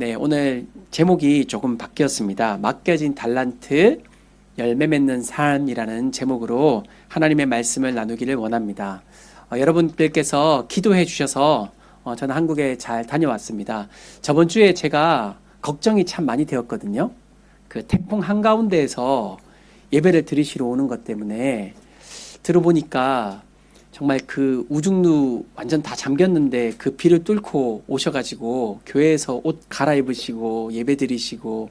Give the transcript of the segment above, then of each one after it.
네, 오늘 제목이 조금 바뀌었습니다. 맡겨진 달란트, 열매 맺는 삶이라는 제목으로 하나님의 말씀을 나누기를 원합니다. 여러분들께서 기도해 주셔서 저는 한국에 잘 다녀왔습니다. 저번 주에 제가 걱정이 참 많이 되었거든요. 그 태풍 한가운데에서 예배를 드리시러 오는 것 때문에 들어보니까 정말 그 우중루 완전 다 잠겼는데 그 비를 뚫고 오셔가지고 교회에서 옷 갈아입으시고 예배 드리시고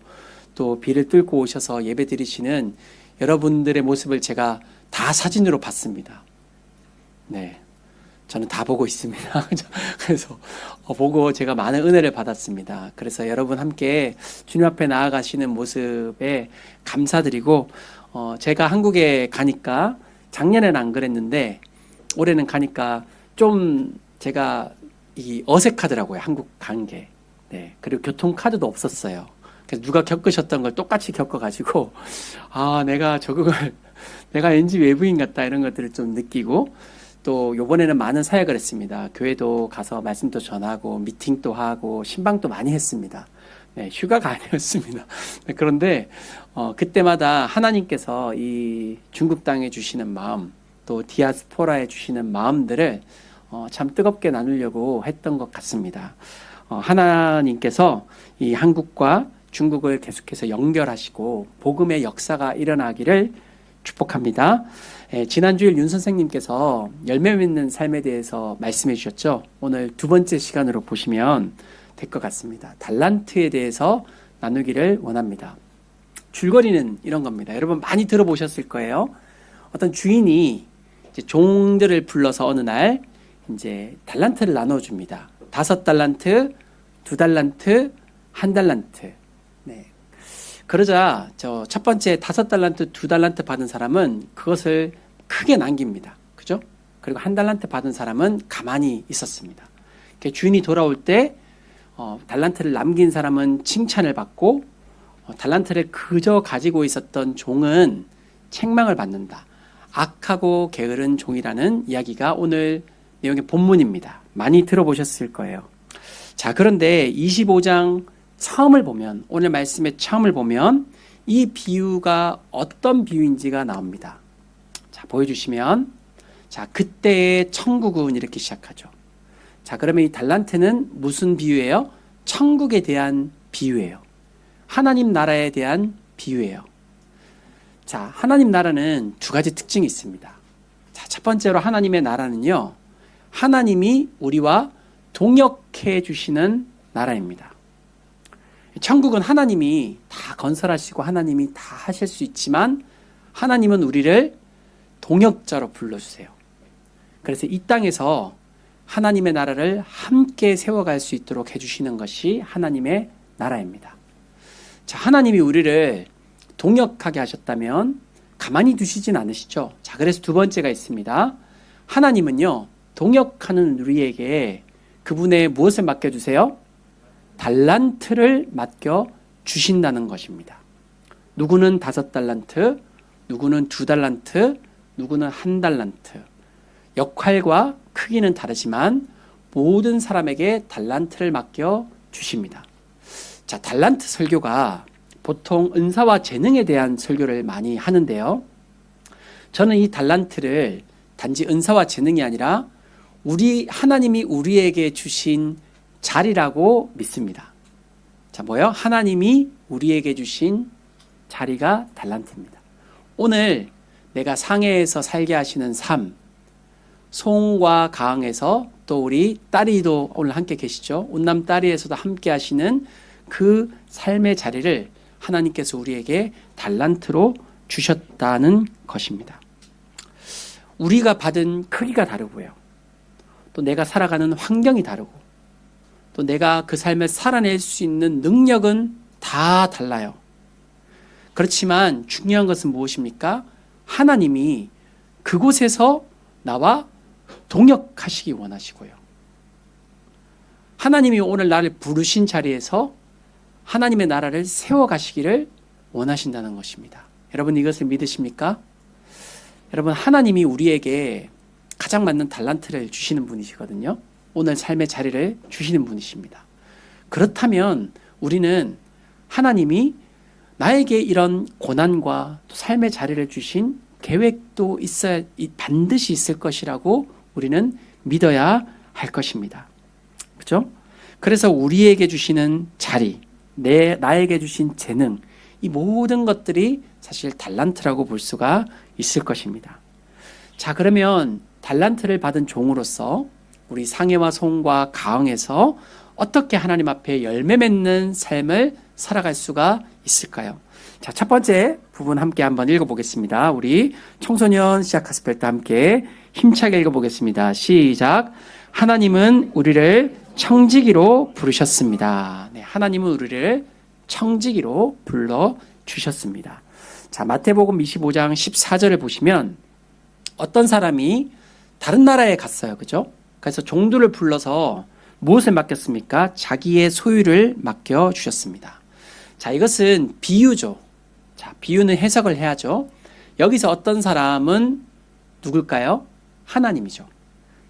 또 비를 뚫고 오셔서 예배 드리시는 여러분들의 모습을 제가 다 사진으로 봤습니다. 네. 저는 다 보고 있습니다. 그래서 보고 제가 많은 은혜를 받았습니다. 그래서 여러분 함께 주님 앞에 나아가시는 모습에 감사드리고 제가 한국에 가니까 작년에는 안 그랬는데 올해는 가니까 좀 제가 어색하더라고요. 한국 간 게. 네. 그리고 교통카드도 없었어요. 그래서 누가 겪으셨던 걸 똑같이 겪어가지고, 내가 적응을, 내가 왠지 외부인 같다 이런 것들을 좀 느끼고, 또 요번에는 많은 사역을 했습니다. 교회도 가서 말씀도 전하고, 미팅도 하고, 신방도 많이 했습니다. 네, 휴가가 아니었습니다. 네, 그런데, 그때마다 하나님께서 이 중국 땅에 주시는 마음, 또 디아스포라에 주시는 마음들을 참 뜨겁게 나누려고 했던 것 같습니다. 하나님께서 이 한국과 중국을 계속해서 연결하시고 복음의 역사가 일어나기를 축복합니다. 지난주일 윤 선생님께서 열매 맺는 삶에 대해서 말씀해 주셨죠. 오늘 두 번째 시간으로 보시면 될 것 같습니다. 달란트에 대해서 나누기를 원합니다. 줄거리는 이런 겁니다. 여러분 많이 들어보셨을 거예요. 어떤 주인이 이제 종들을 불러서 어느 날 이제 달란트를 나눠줍니다. 5달란트, 2달란트, 1달란트. 네. 그러자 첫 번째 5달란트, 2달란트 받은 사람은 그것을 크게 남깁니다. 그죠? 그리고 1달란트 받은 사람은 가만히 있었습니다. 주인이 돌아올 때 달란트를 남긴 사람은 칭찬을 받고 달란트를 그저 가지고 있었던 종은 책망을 받는다. 악하고 게으른 종이라는 이야기가 오늘 내용의 본문입니다. 많이 들어보셨을 거예요. 자, 그런데 25장 처음을 보면, 오늘 말씀의 처음을 보면 이 비유가 어떤 비유인지가 나옵니다. 자, 보여주시면, 자, 그때의 천국은 이렇게 시작하죠. 자, 그러면 이 달란트는 무슨 비유예요? 천국에 대한 비유예요. 하나님 나라에 대한 비유예요. 자, 하나님 나라는 두 가지 특징이 있습니다. 자, 첫 번째로 하나님의 나라는요, 하나님이 우리와 동역해 주시는 나라입니다. 천국은 하나님이 다 건설하시고 하나님이 다 하실 수 있지만 하나님은 우리를 동역자로 불러주세요. 그래서 이 땅에서 하나님의 나라를 함께 세워갈 수 있도록 해주시는 것이 하나님의 나라입니다. 자, 하나님이 우리를 동역하게 하셨다면 가만히 두시진 않으시죠. 자, 그래서 두 번째가 있습니다. 하나님은요, 동역하는 우리에게 그분의 무엇을 맡겨주세요? 달란트를 맡겨주신다는 것입니다. 누구는 5달란트, 누구는 2달란트, 누구는 1달란트. 역할과 크기는 다르지만 모든 사람에게 달란트를 맡겨주십니다. 자, 달란트 설교가 보통 은사와 재능에 대한 설교를 많이 하는데요. 저는 이 달란트를 단지 은사와 재능이 아니라 하나님이 우리에게 주신 자리라고 믿습니다. 자, 뭐요? 하나님이 우리에게 주신 자리가 달란트입니다. 오늘 내가 상해에서 살게 하시는 삶, 송과 가항에서 또 우리 딸이도 오늘 함께 계시죠. 운남 딸이에서도 함께 하시는 그 삶의 자리를 하나님께서 우리에게 달란트로 주셨다는 것입니다. 우리가 받은 크기가 다르고요. 또 내가 살아가는 환경이 다르고 또 내가 그 삶을 살아낼 수 있는 능력은 다 달라요. 그렇지만 중요한 것은 무엇입니까? 하나님이 그곳에서 나와 동역하시기 원하시고요. 하나님이 오늘 나를 부르신 자리에서 하나님의 나라를 세워가시기를 원하신다는 것입니다. 여러분 이것을 믿으십니까? 여러분 하나님이 우리에게 가장 맞는 달란트를 주시는 분이시거든요. 오늘 삶의 자리를 주시는 분이십니다. 그렇다면 우리는 하나님이 나에게 이런 고난과 삶의 자리를 주신 계획도 반드시 있을 것이라고 우리는 믿어야 할 것입니다. 그렇죠? 그래서 우리에게 주시는 자리, 나에게 주신 재능, 이 모든 것들이 사실 달란트라고 볼 수가 있을 것입니다. 자, 그러면 달란트를 받은 종으로서 우리 상해와 송과 가흥에서 어떻게 하나님 앞에 열매 맺는 삶을 살아갈 수가 있을까요? 자, 첫 번째 부분 함께 한번 읽어보겠습니다. 우리 청소년 시작하스펠 때 함께 힘차게 읽어보겠습니다. 시작. 하나님은 우리를 청지기로 부르셨습니다. 네, 하나님은 우리를 청지기로 불러주셨습니다. 자, 마태복음 25장 14절을 보시면 어떤 사람이 다른 나라에 갔어요. 그죠? 그래서 종들을 불러서 무엇을 맡겼습니까? 자기의 소유를 맡겨주셨습니다. 자, 이것은 비유죠. 자, 비유는 해석을 해야죠. 여기서 어떤 사람은 누굴까요? 하나님이죠.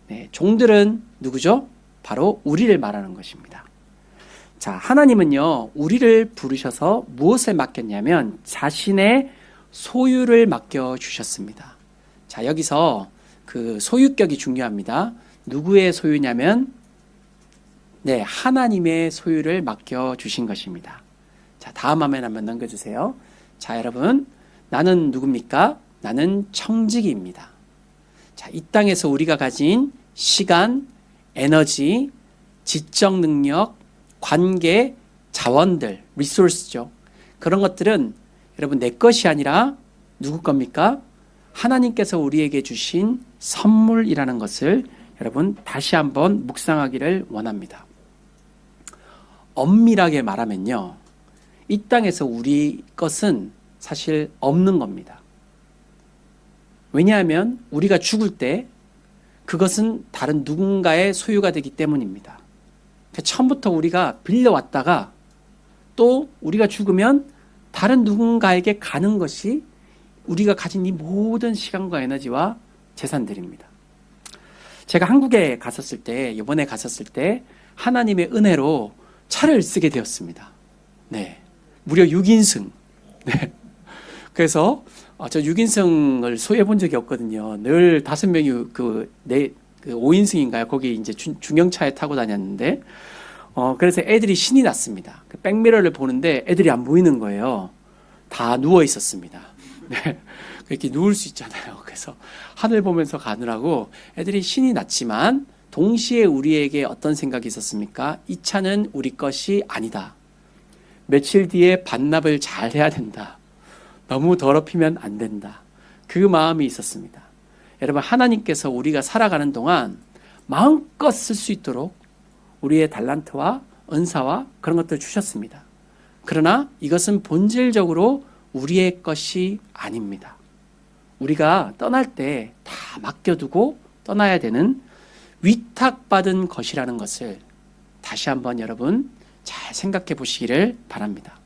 네, 종들은 누구죠? 바로 우리를 말하는 것입니다. 자, 하나님은요, 우리를 부르셔서 무엇을 맡겼냐면 자신의 소유를 맡겨주셨습니다. 자, 여기서 그 소유격이 중요합니다. 누구의 소유냐면, 네, 하나님의 소유를 맡겨주신 것입니다. 자, 다음 화면 한번 넘겨주세요. 자, 여러분, 나는 누굽니까? 나는 청지기입니다. 자, 이 땅에서 우리가 가진 시간, 에너지, 지적 능력, 관계, 자원들, 리소스죠. 그런 것들은 여러분 내 것이 아니라 누구 겁니까? 하나님께서 우리에게 주신 선물이라는 것을 여러분 다시 한번 묵상하기를 원합니다. 엄밀하게 말하면요, 이 땅에서 우리 것은 사실 없는 겁니다. 왜냐하면 우리가 죽을 때 그것은 다른 누군가의 소유가 되기 때문입니다. 처음부터 우리가 빌려왔다가 또 우리가 죽으면 다른 누군가에게 가는 것이 우리가 가진 이 모든 시간과 에너지와 재산들입니다. 제가 한국에 갔었을 때, 이번에 갔었을 때 하나님의 은혜로 차를 쓰게 되었습니다. 네, 무려 6인승. 네. 그래서 저 6인승을 소유해 본 적이 없거든요. 늘 5명이 5인승인가요? 거기 이제 중형차에 타고 다녔는데, 그래서 애들이 신이 났습니다. 그 백미러를 보는데 애들이 안 보이는 거예요. 다 누워 있었습니다. 네. 이렇게 누울 수 있잖아요. 그래서 하늘 보면서 가느라고 애들이 신이 났지만, 동시에 우리에게 어떤 생각이 있었습니까? 이 차는 우리 것이 아니다. 며칠 뒤에 반납을 잘 해야 된다. 너무 더럽히면 안 된다. 그 마음이 있었습니다. 여러분, 하나님께서 우리가 살아가는 동안 마음껏 쓸 수 있도록 우리의 달란트와 은사와 그런 것들을 주셨습니다. 그러나 이것은 본질적으로 우리의 것이 아닙니다. 우리가 떠날 때 다 맡겨두고 떠나야 되는 위탁받은 것이라는 것을 다시 한번 여러분 잘 생각해 보시기를 바랍니다.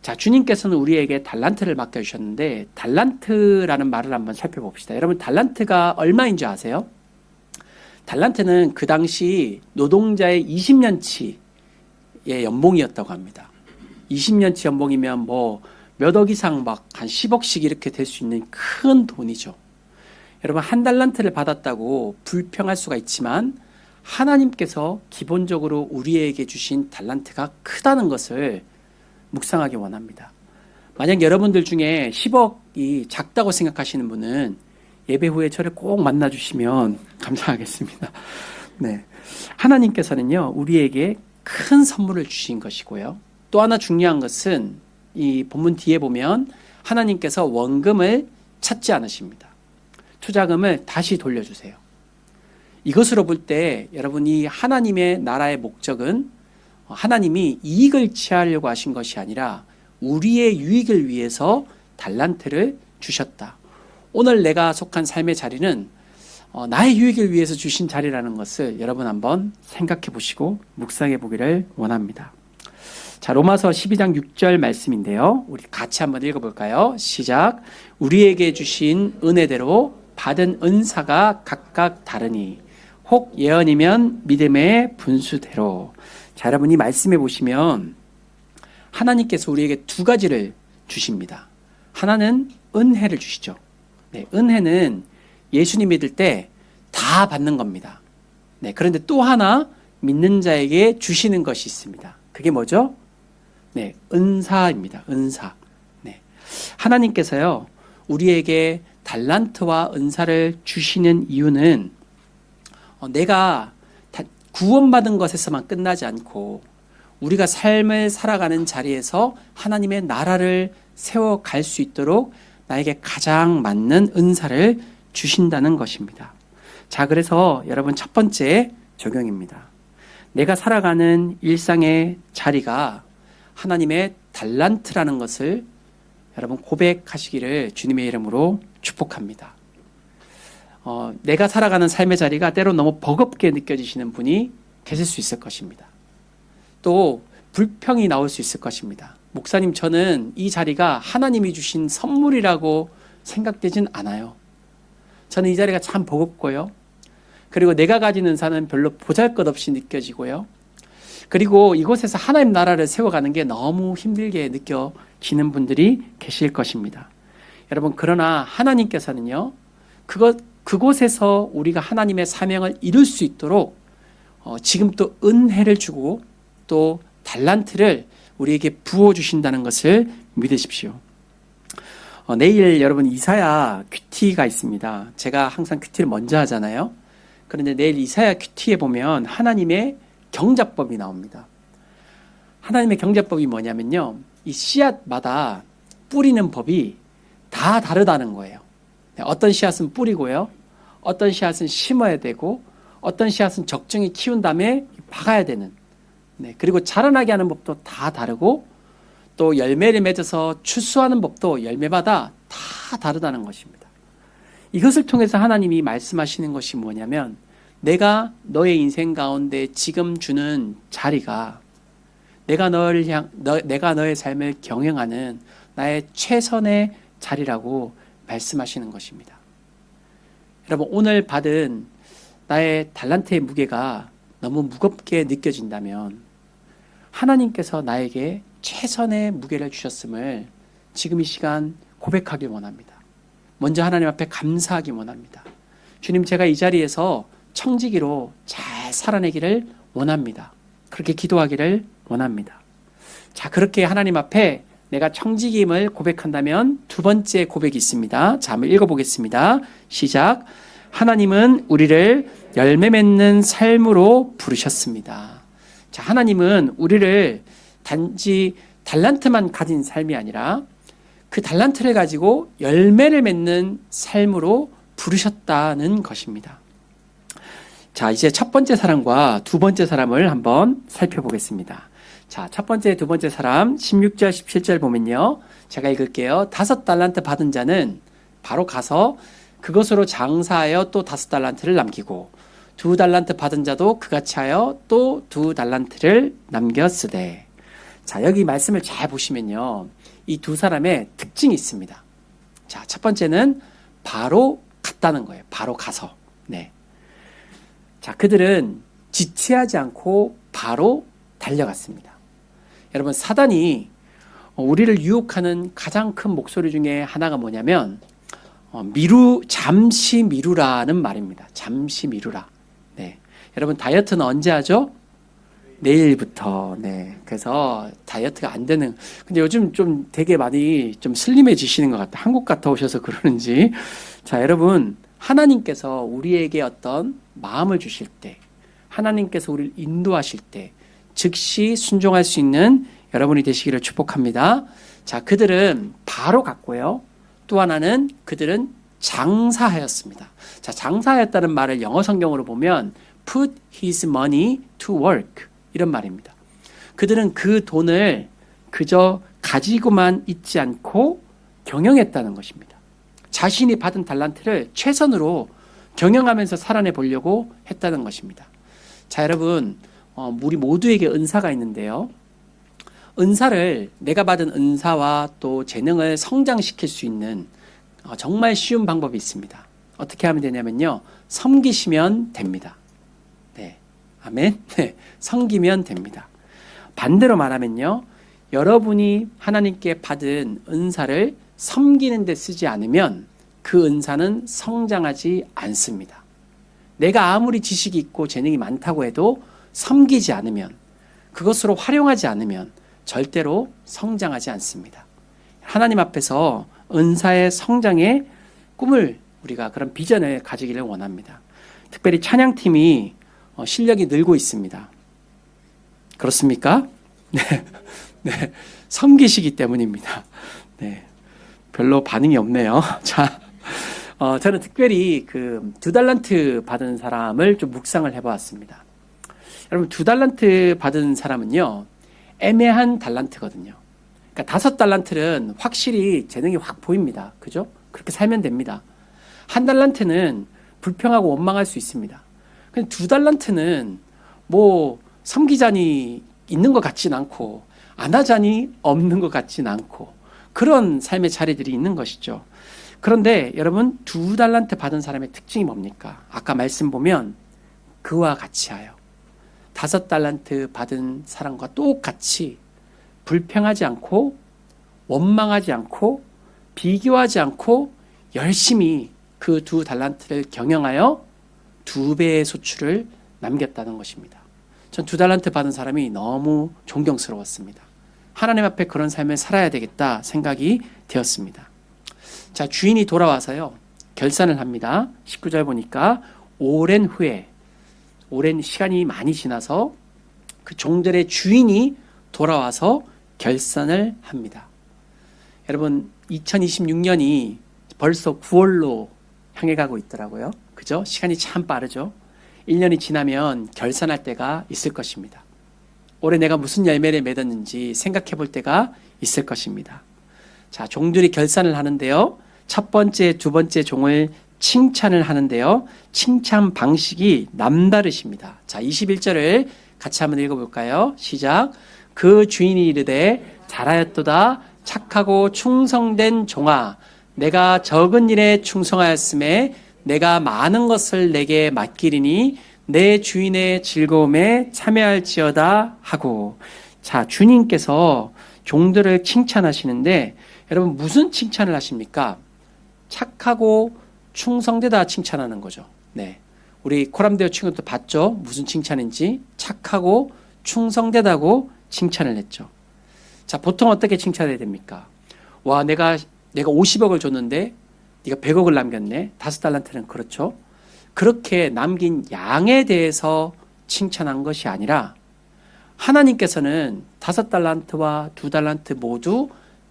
자, 주님께서는 우리에게 달란트를 맡겨주셨는데, 달란트라는 말을 한번 살펴봅시다. 여러분, 달란트가 얼마인 줄 아세요? 달란트는 그 당시 노동자의 20년치의 연봉이었다고 합니다. 20년치 연봉이면 뭐 몇 억 이상 막 한 10억씩 이렇게 될 수 있는 큰 돈이죠. 여러분, 한 달란트를 받았다고 불평할 수가 있지만 하나님께서 기본적으로 우리에게 주신 달란트가 크다는 것을 묵상하기 원합니다. 만약 여러분들 중에 10억이 작다고 생각하시는 분은 예배 후에 저를 꼭 만나주시면 감사하겠습니다. 네, 하나님께서는요, 우리에게 큰 선물을 주신 것이고요. 또 하나 중요한 것은 이 본문 뒤에 보면 하나님께서 원금을 찾지 않으십니다. 투자금을 다시 돌려주세요. 이것으로 볼 때 여러분이 하나님의 나라의 목적은 하나님이 이익을 취하려고 하신 것이 아니라 우리의 유익을 위해서 달란트를 주셨다. 오늘 내가 속한 삶의 자리는 나의 유익을 위해서 주신 자리라는 것을 여러분 한번 생각해 보시고 묵상해 보기를 원합니다. 자, 로마서 12장 6절 말씀인데요. 우리 같이 한번 읽어볼까요? 시작. 우리에게 주신 은혜대로 받은 은사가 각각 다르니 혹 예언이면 믿음의 분수대로. 자, 여러분 이 말씀해 보시면 하나님께서 우리에게 두 가지를 주십니다. 하나는 은혜를 주시죠. 네, 은혜는 예수님 믿을 때 다 받는 겁니다. 네, 그런데 또 하나 믿는 자에게 주시는 것이 있습니다. 그게 뭐죠? 네, 은사입니다. 은사. 네. 하나님께서요, 우리에게 달란트와 은사를 주시는 이유는 내가 구원받은 것에서만 끝나지 않고 우리가 삶을 살아가는 자리에서 하나님의 나라를 세워갈 수 있도록 나에게 가장 맞는 은사를 주신다는 것입니다. 자, 그래서 여러분 첫 번째 적용입니다. 내가 살아가는 일상의 자리가 하나님의 달란트라는 것을 여러분 고백하시기를 주님의 이름으로 축복합니다. 내가 살아가는 삶의 자리가 때로 너무 버겁게 느껴지시는 분이 계실 수 있을 것입니다. 또 불평이 나올 수 있을 것입니다. 목사님, 저는 이 자리가 하나님이 주신 선물이라고 생각되진 않아요. 저는 이 자리가 참 버겁고요. 그리고 내가 가진 은사는 별로 보잘것없이 느껴지고요. 그리고 이곳에서 하나님 나라를 세워가는 게 너무 힘들게 느껴지는 분들이 계실 것입니다. 여러분, 그러나 하나님께서는요, 그곳에서 우리가 하나님의 사명을 이룰 수 있도록 지금 또 은혜를 주고 또 달란트를 우리에게 부어주신다는 것을 믿으십시오. 내일 여러분 이사야 큐티가 있습니다. 제가 항상 큐티를 먼저 하잖아요. 그런데 내일 이사야 큐티에 보면 하나님의 경작법이 나옵니다. 하나님의 경작법이 뭐냐면요, 이 씨앗마다 뿌리는 법이 다 다르다는 거예요. 어떤 씨앗은 뿌리고요, 어떤 씨앗은 심어야 되고, 어떤 씨앗은 적정히 키운 다음에 박아야 되는, 그리고 자라나게 하는 법도 다 다르고, 또 열매를 맺어서 추수하는 법도 열매마다 다 다르다는 것입니다. 이것을 통해서 하나님이 말씀하시는 것이 뭐냐면, 내가 너의 인생 가운데 지금 주는 자리가 내가 너의 삶을 경영하는 나의 최선의 자리라고 말씀하시는 것입니다. 여러분, 오늘 받은 나의 달란트의 무게가 너무 무겁게 느껴진다면 하나님께서 나에게 최선의 무게를 주셨음을 지금 이 시간 고백하길 원합니다. 먼저 하나님 앞에 감사하기 원합니다. 주님, 제가 이 자리에서 청지기로 잘 살아내기를 원합니다. 그렇게 기도하기를 원합니다. 자, 그렇게 하나님 앞에 내가 청지기임을 고백한다면 두 번째 고백이 있습니다. 자, 한번 읽어보겠습니다. 시작. 하나님은 우리를 열매 맺는 삶으로 부르셨습니다. 자, 하나님은 우리를 단지 달란트만 가진 삶이 아니라 그 달란트를 가지고 열매를 맺는 삶으로 부르셨다는 것입니다. 자, 이제 첫 번째 사람과 두 번째 사람을 한번 살펴보겠습니다. 자, 첫 번째, 두 번째 사람 16절, 17절 보면요. 제가 읽을게요. 5달란트 받은 자는 바로 가서 그것으로 장사하여 또 5달란트를 남기고 2달란트 받은 자도 그같이 하여 또 2달란트를 남겼으되. 자, 여기 말씀을 잘 보시면요. 이 두 사람의 특징이 있습니다. 자, 첫 번째는 바로 갔다는 거예요. 바로 가서. 네. 자, 그들은 지체하지 않고 바로 달려갔습니다. 여러분, 사단이 우리를 유혹하는 가장 큰 목소리 중에 하나가 뭐냐면 잠시 미루라는 말입니다. 잠시 미루라. 네. 여러분, 다이어트는 언제 하죠? 내일부터. 네. 그래서 다이어트가 안 되는. 근데 요즘 좀 되게 많이 좀 슬림해지시는 것 같아요. 한국 갔다 오셔서 그러는지. 자, 여러분, 하나님께서 우리에게 어떤 마음을 주실 때, 하나님께서 우리를 인도하실 때 즉시 순종할 수 있는 여러분이 되시기를 축복합니다. 자, 그들은 바로 갔고요. 또 하나는 그들은 장사하였습니다. 자, 장사하였다는 말을 영어 성경으로 보면 put his money to work 이런 말입니다. 그들은 그 돈을 그저 가지고만 있지 않고 경영했다는 것입니다. 자신이 받은 달란트를 최선으로 경영하면서 살아내 보려고 했다는 것입니다. 자, 여러분, 우리 모두에게 은사가 있는데요. 은사를, 내가 받은 은사와 또 재능을 성장시킬 수 있는 정말 쉬운 방법이 있습니다. 어떻게 하면 되냐면요. 섬기시면 됩니다. 네. 아멘. 네. 섬기면 됩니다. 반대로 말하면요. 여러분이 하나님께 받은 은사를 섬기는 데 쓰지 않으면 그 은사는 성장하지 않습니다. 내가 아무리 지식이 있고 재능이 많다고 해도 섬기지 않으면, 그것으로 활용하지 않으면 절대로 성장하지 않습니다. 하나님 앞에서 은사의 성장의 꿈을, 우리가 그런 비전을 가지기를 원합니다. 특별히 찬양팀이 실력이 늘고 있습니다. 그렇습니까? 네. 네. 섬기시기 때문입니다. 네. 별로 반응이 없네요. 자, 저는 특별히 그 2달란트 받은 사람을 좀 묵상을 해보았습니다. 여러분, 2달란트 받은 사람은요, 애매한 달란트거든요. 그러니까 5달란트는 확실히 재능이 확 보입니다. 그죠? 그렇게 살면 됩니다. 1달란트는 불평하고 원망할 수 있습니다. 근데 2달란트는 뭐 섬기자니 있는 것 같진 않고 안 하자니 없는 것 같진 않고 그런 삶의 자리들이 있는 것이죠. 그런데 여러분, 2달란트 받은 사람의 특징이 뭡니까? 아까 말씀 보면 그와 같이 하여 5달란트 받은 사람과 똑같이 불평하지 않고 원망하지 않고 비교하지 않고 열심히 그 2달란트를 경영하여 2배의 소출을 남겼다는 것입니다. 전 2달란트 받은 사람이 너무 존경스러웠습니다. 하나님 앞에 그런 삶을 살아야 되겠다 생각이 되었습니다. 자, 주인이 돌아와서요, 결산을 합니다. 19절 보니까 오랜 후에, 오랜 시간이 많이 지나서 그 종들의 주인이 돌아와서 결산을 합니다. 여러분, 2026년이 벌써 9월로 향해 가고 있더라고요. 그죠? 시간이 참 빠르죠? 1년이 지나면 결산할 때가 있을 것입니다. 올해 내가 무슨 열매를 맺었는지 생각해 볼 때가 있을 것입니다. 자, 종들이 결산을 하는데요. 첫 번째, 두 번째 종을 칭찬을 하는데요. 칭찬 방식이 남다르십니다. 자, 21절을 같이 한번 읽어볼까요? 시작. 그 주인이 이르되 잘하였도다 착하고 충성된 종아, 내가 적은 일에 충성하였음에 내가 많은 것을 내게 맡기리니 내 주인의 즐거움에 참여할지어다 하고. 자, 주님께서 종들을 칭찬하시는데 여러분, 무슨 칭찬을 하십니까? 착하고 충성되다 칭찬하는 거죠. 네, 우리 코람데오 친구도 봤죠? 무슨 칭찬인지. 착하고 충성되다고 칭찬을 했죠. 자, 보통 어떻게 칭찬해야 됩니까? 와, 내가 50억을 줬는데 네가 100억을 남겼네. 5달란트는 그렇죠. 그렇게 남긴 양에 대해서 칭찬한 것이 아니라 하나님께서는 5달란트와 2달란트 모두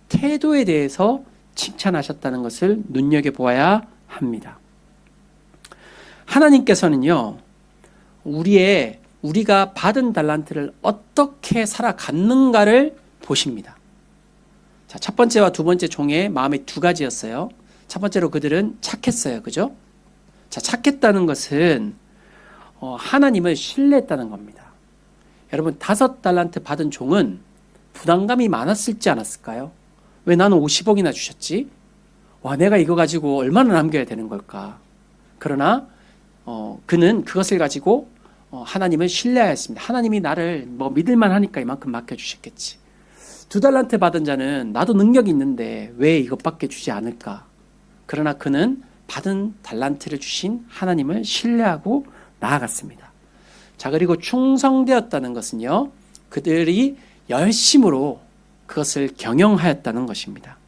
태도에 대해서 칭찬하셨다는 것을 눈여겨보아야 합니다. 하나님께서는요, 우리가 받은 달란트를 어떻게 살아갔는가를 보십니다. 자, 첫 번째와 두 번째 종의 마음이 두 가지였어요. 첫 번째로 그들은 착했어요. 그죠? 자, 착했다는 것은 하나님을 신뢰했다는 겁니다. 여러분, 5달란트 받은 종은 부담감이 많았을지 않았을까요? 왜 나는 50억이나 주셨지? 와, 내가 이거 가지고 얼마나 남겨야 되는 걸까? 그러나 그는 그것을 가지고 하나님을 신뢰하였습니다. 하나님이 나를 믿을만 하니까 이만큼 맡겨주셨겠지. 2달란트 받은 자는 나도 능력이 있는데 왜 이것밖에 주지 않을까? 그러나 그는 받은 달란트를 주신 하나님을 신뢰하고 나아갔습니다. 자, 그리고 충성되었다는 것은요, 그들이 열심으로 그것을 경영하였다는 것입니다.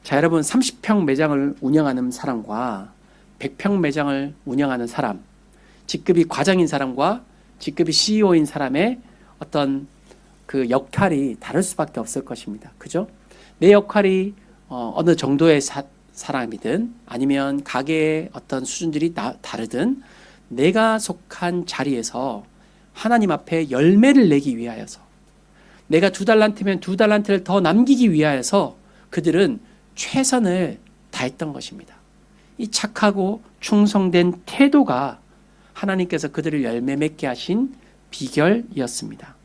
자, 여러분, 30평 매장을 운영하는 사람과 100평 매장을 운영하는 사람, 직급이 과장인 사람과 직급이 CEO인 사람의 어떤 그 역할이 다를 수밖에 없을 것입니다. 그죠? 내 역할이 어느 정도의 사람이든 아니면 가게의 어떤 수준들이 다르든 내가 속한 자리에서 하나님 앞에 열매를 내기 위하여서, 내가 2달란트면 2달란트를 더 남기기 위하여서 그들은 최선을 다했던 것입니다. 이 착하고 충성된 태도가 하나님께서 그들을 열매 맺게 하신 비결이었습니다.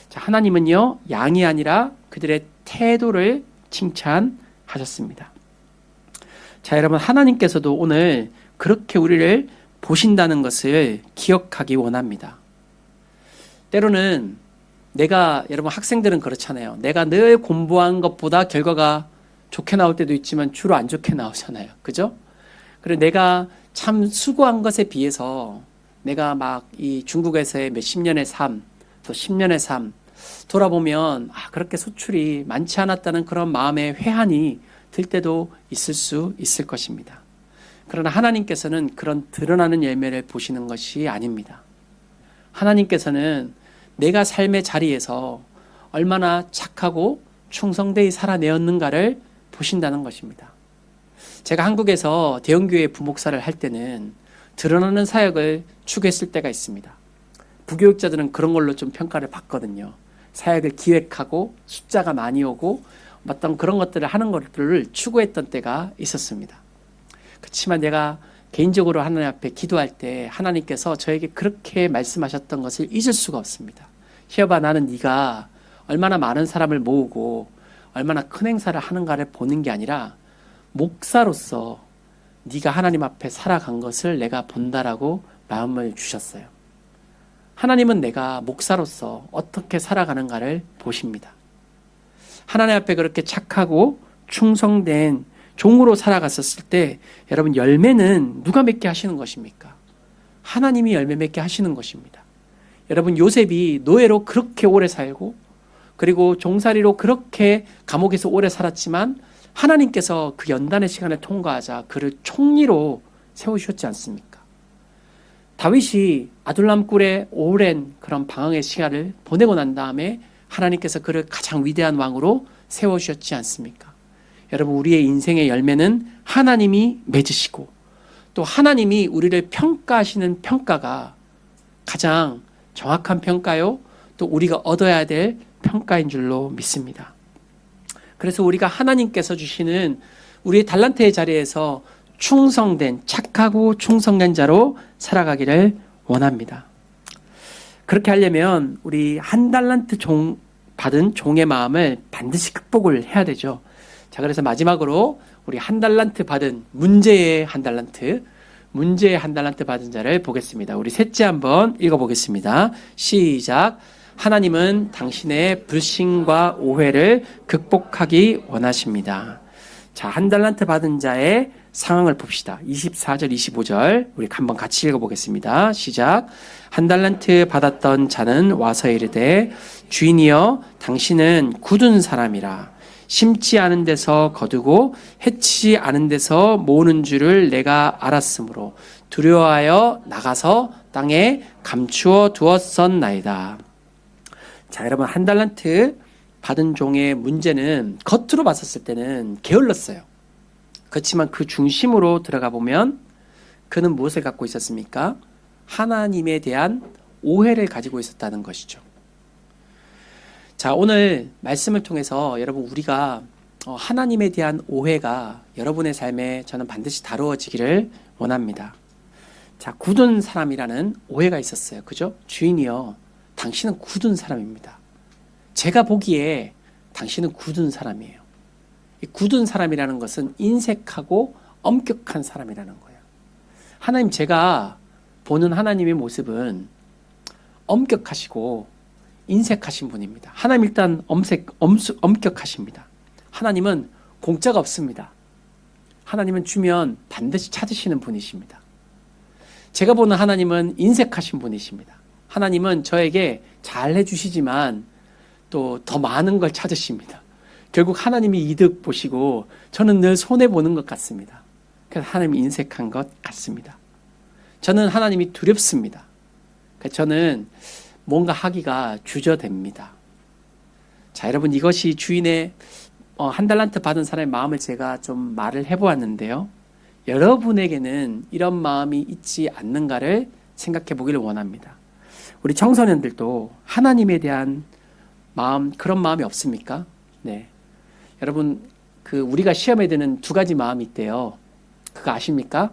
자, 하나님은요, 양이 아니라 그들의 태도를 칭찬하셨습니다. 자, 여러분, 하나님께서도 오늘 그렇게 우리를 보신다는 것을 기억하기 원합니다. 때로는 여러분 학생들은 그렇잖아요. 내가 늘 공부한 것보다 결과가 좋게 나올 때도 있지만 주로 안 좋게 나오잖아요. 그죠? 그리고 내가 참 수고한 것에 비해서 내가 막 이 중국에서의 몇십 년의 삶, 또 10년의 삶 돌아보면 그렇게 소출이 많지 않았다는 그런 마음의 회한이 들 때도 있을 수 있을 것입니다. 그러나 하나님께서는 그런 드러나는 열매를 보시는 것이 아닙니다. 하나님께서는 내가 삶의 자리에서 얼마나 착하고 충성되이 살아내었는가를 보신다는 것입니다. 제가 한국에서 대형교회 부목사를 할 때는 드러나는 사역을 추구했을 때가 있습니다. 부교육자들은 그런 걸로 좀 평가를 받거든요. 사역을 기획하고 숫자가 많이 오고 어떤 그런 것들을 하는 것들을 추구했던 때가 있었습니다. 그렇지만 내가 개인적으로 하나님 앞에 기도할 때 하나님께서 저에게 그렇게 말씀하셨던 것을 잊을 수가 없습니다. 히업아, 나는 네가 얼마나 많은 사람을 모으고 얼마나 큰 행사를 하는가를 보는 게 아니라 목사로서 네가 하나님 앞에 살아간 것을 내가 본다라고 마음을 주셨어요. 하나님은 내가 목사로서 어떻게 살아가는가를 보십니다. 하나님 앞에 그렇게 착하고 충성된 종으로 살아갔었을 때 여러분 열매는 누가 맺게 하시는 것입니까? 하나님이 열매 맺게 하시는 것입니다. 여러분 요셉이 노예로 그렇게 오래 살고 그리고 종살이로 그렇게 감옥에서 오래 살았지만 하나님께서 그 연단의 시간을 통과하자 그를 총리로 세우셨지 않습니까? 다윗이 아둘람 굴에 오랜 그런 방황의 시간을 보내고 난 다음에 하나님께서 그를 가장 위대한 왕으로 세우셨지 않습니까? 여러분 우리의 인생의 열매는 하나님이 맺으시고 또 하나님이 우리를 평가하시는 평가가 가장 정확한 평가요 또 우리가 얻어야 될 평가인 줄로 믿습니다. 그래서 우리가 하나님께서 주시는 우리의 달란트의 자리에서 충성된 착하고 충성된 자로 살아가기를 원합니다. 그렇게 하려면 우리 한 달란트 받은 종의 마음을 반드시 극복을 해야 되죠. 자, 그래서 마지막으로 우리 한 달란트 받은 문제의 한 달란트 받은 자를 보겠습니다. 우리 셋째 한번 읽어보겠습니다. 시작. 하나님은 당신의 불신과 오해를 극복하기 원하십니다. 자, 한 달란트 받은 자의 상황을 봅시다. 24절, 25절 우리 한번 같이 읽어보겠습니다. 시작. 한 달란트 받았던 자는 와서 이르되 주인이여 당신은 굳은 사람이라 심지 않은 데서 거두고 해치지 않은 데서 모으는 줄을 내가 알았으므로 두려워하여 나가서 땅에 감추어 두었었나이다. 자, 여러분 한 달란트 받은 종의 문제는 겉으로 봤었을 때는 게을렀어요. 그렇지만 그 중심으로 들어가 보면 그는 무엇을 갖고 있었습니까? 하나님에 대한 오해를 가지고 있었다는 것이죠. 자, 오늘 말씀을 통해서 여러분 우리가 하나님에 대한 오해가 여러분의 삶에 저는 반드시 다루어지기를 원합니다. 자, 굳은 사람이라는 오해가 있었어요. 그죠? 주인이요, 당신은 굳은 사람입니다. 제가 보기에 당신은 굳은 사람이에요. 이 굳은 사람이라는 것은 인색하고 엄격한 사람이라는 거예요. 하나님, 제가 보는 하나님의 모습은 엄격하시고 인색하신 분입니다. 하나님 일단 엄격하십니다. 하나님은 공짜가 없습니다. 하나님은 주면 반드시 찾으시는 분이십니다. 제가 보는 하나님은 인색하신 분이십니다. 하나님은 저에게 잘 해주시지만 또 더 많은 걸 찾으십니다. 결국 하나님이 이득 보시고 저는 늘 손해보는 것 같습니다. 그래서 하나님이 인색한 것 같습니다. 저는 하나님이 두렵습니다. 저는 뭔가 하기가 주저됩니다. 자, 여러분 이것이 주인의 한 달란트 받은 사람의 마음을 제가 좀 말을 해보았는데요. 여러분에게는 이런 마음이 있지 않는가를 생각해 보기를 원합니다. 우리 청소년들도 하나님에 대한 마음, 그런 마음이 없습니까? 네. 여러분, 우리가 시험에 드는 두 가지 마음이 있대요. 그거 아십니까?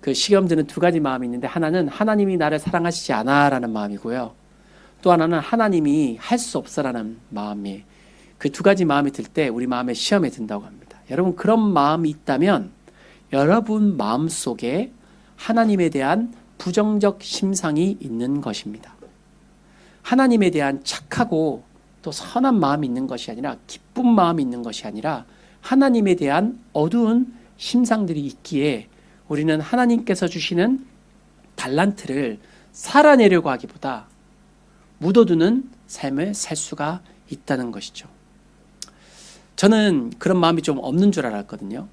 그 시험 드는 두 가지 마음이 있는데, 하나는 하나님이 나를 사랑하시지 않아 라는 마음이고요. 또 하나는 하나님이 할 수 없어 라는 마음이, 그 두 가지 마음이 들 때 우리 마음에 시험에 든다고 합니다. 여러분, 그런 마음이 있다면 여러분 마음 속에 하나님에 대한 부정적 심상이 있는 것입니다. 하나님에 대한 착하고 또 선한 마음이 있는 것이 아니라 기쁜 마음이 있는 것이 아니라 하나님에 대한 어두운 심상들이 있기에 우리는 하나님께서 주시는 달란트를 살아내려고 하기보다 묻어두는 삶을 살 수가 있다는 것이죠. 저는 그런 마음이 좀 없는 줄 알았거든요.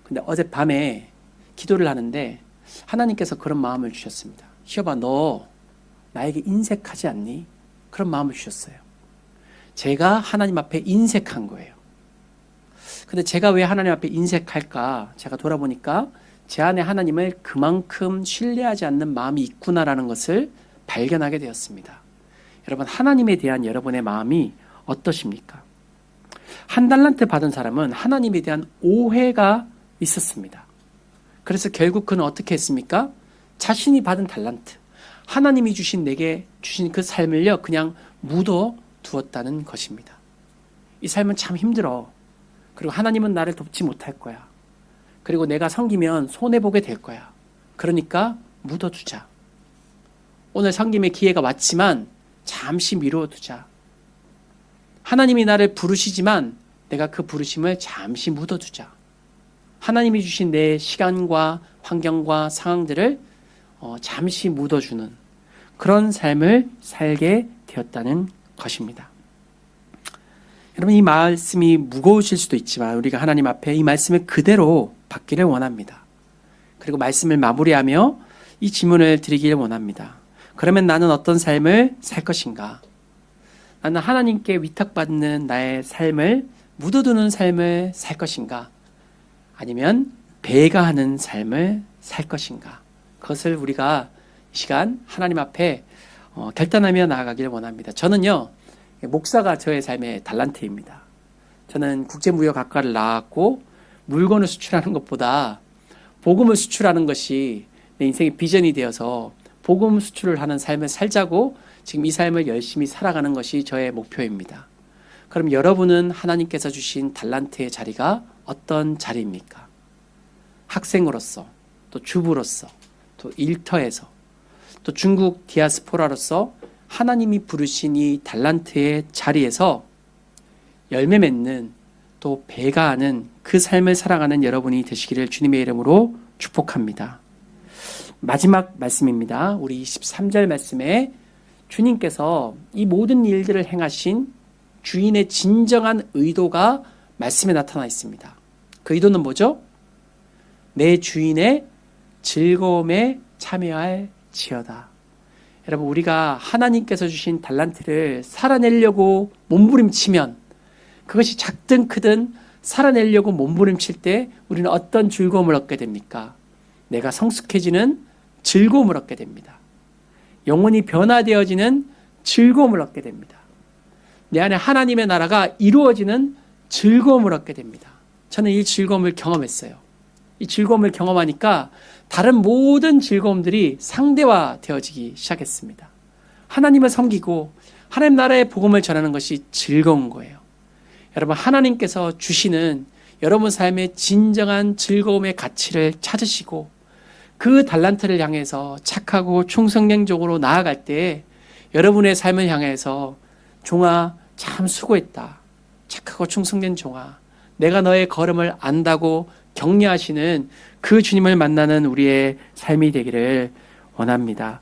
근데 어젯밤에 기도를 하는데 하나님께서 그런 마음을 주셨습니다. 히업아, 너 나에게 인색하지 않니? 그런 마음을 주셨어요. 제가 하나님 앞에 인색한 거예요. 근데 제가 왜 하나님 앞에 인색할까? 제가 돌아보니까 제 안에 하나님을 그만큼 신뢰하지 않는 마음이 있구나라는 것을 발견하게 되었습니다. 여러분, 하나님에 대한 여러분의 마음이 어떠십니까? 한 달란트 받은 사람은 하나님에 대한 오해가 있었습니다. 그래서 결국 그는 어떻게 했습니까? 자신이 받은 달란트, 하나님이 내게 주신 그 삶을요, 그냥 묻어 두었다는 것입니다. 이 삶은 참 힘들어. 그리고 하나님은 나를 돕지 못할 거야. 그리고 내가 섬기면 손해보게 될 거야. 그러니까 묻어두자. 오늘 섬김의 기회가 왔지만 잠시 미뤄두자. 하나님이 나를 부르시지만 내가 그 부르심을 잠시 묻어두자. 하나님이 주신 내 시간과 환경과 상황들을 잠시 묻어주는 그런 삶을 살게 되었다는 것입니다. 여러분, 이 말씀이 무거우실 수도 있지만 우리가 하나님 앞에 이 말씀을 그대로 받기를 원합니다. 그리고 말씀을 마무리하며 이 질문을 드리기를 원합니다. 그러면 나는 어떤 삶을 살 것인가? 나는 하나님께 위탁받는 나의 삶을 묻어두는 삶을 살 것인가? 아니면 배가하는 삶을 살 것인가? 그것을 우리가 이 시간 하나님 앞에 결단하며 나아가기를 원합니다. 저는요, 목사가 저의 삶의 달란트입니다. 저는 국제무역학과를 나왔고 물건을 수출하는 것보다 복음을 수출하는 것이 내 인생의 비전이 되어서 복음 수출을 하는 삶을 살자고 지금 이 삶을 열심히 살아가는 것이 저의 목표입니다. 그럼 여러분은 하나님께서 주신 달란트의 자리가 어떤 자리입니까? 학생으로서, 또 주부로서, 또 일터에서, 또 중국 디아스포라로서 하나님이 부르신 이 달란트의 자리에서 열매 맺는, 또 배가하는 그 삶을 살아가는 여러분이 되시기를 주님의 이름으로 축복합니다. 마지막 말씀입니다. 우리 23절 말씀에 주님께서 이 모든 일들을 행하신 주인의 진정한 의도가 말씀에 나타나 있습니다. 그 의도는 뭐죠? 내 주인의 즐거움에 참여할 지어다. 여러분, 우리가 하나님께서 주신 달란트를 살아내려고 몸부림치면, 그것이 작든 크든 살아내려고 몸부림칠 때 우리는 어떤 즐거움을 얻게 됩니까? 내가 성숙해지는 즐거움을 얻게 됩니다. 영혼이 변화되어지는 즐거움을 얻게 됩니다. 내 안에 하나님의 나라가 이루어지는 즐거움을 얻게 됩니다. 저는 이 즐거움을 경험했어요. 이 즐거움을 경험하니까 다른 모든 즐거움들이 상대화되어지기 시작했습니다. 하나님을 섬기고 하나님 나라의 복음을 전하는 것이 즐거운 거예요. 여러분, 하나님께서 주시는 여러분 삶의 진정한 즐거움의 가치를 찾으시고 그 달란트를 향해서 착하고 충성맹적으로 나아갈 때 여러분의 삶을 향해서 종아, 참 수고했다. 착하고 충성된 종아, 내가 너의 걸음을 안다고 격려하시는 그 주님을 만나는 우리의 삶이 되기를 원합니다.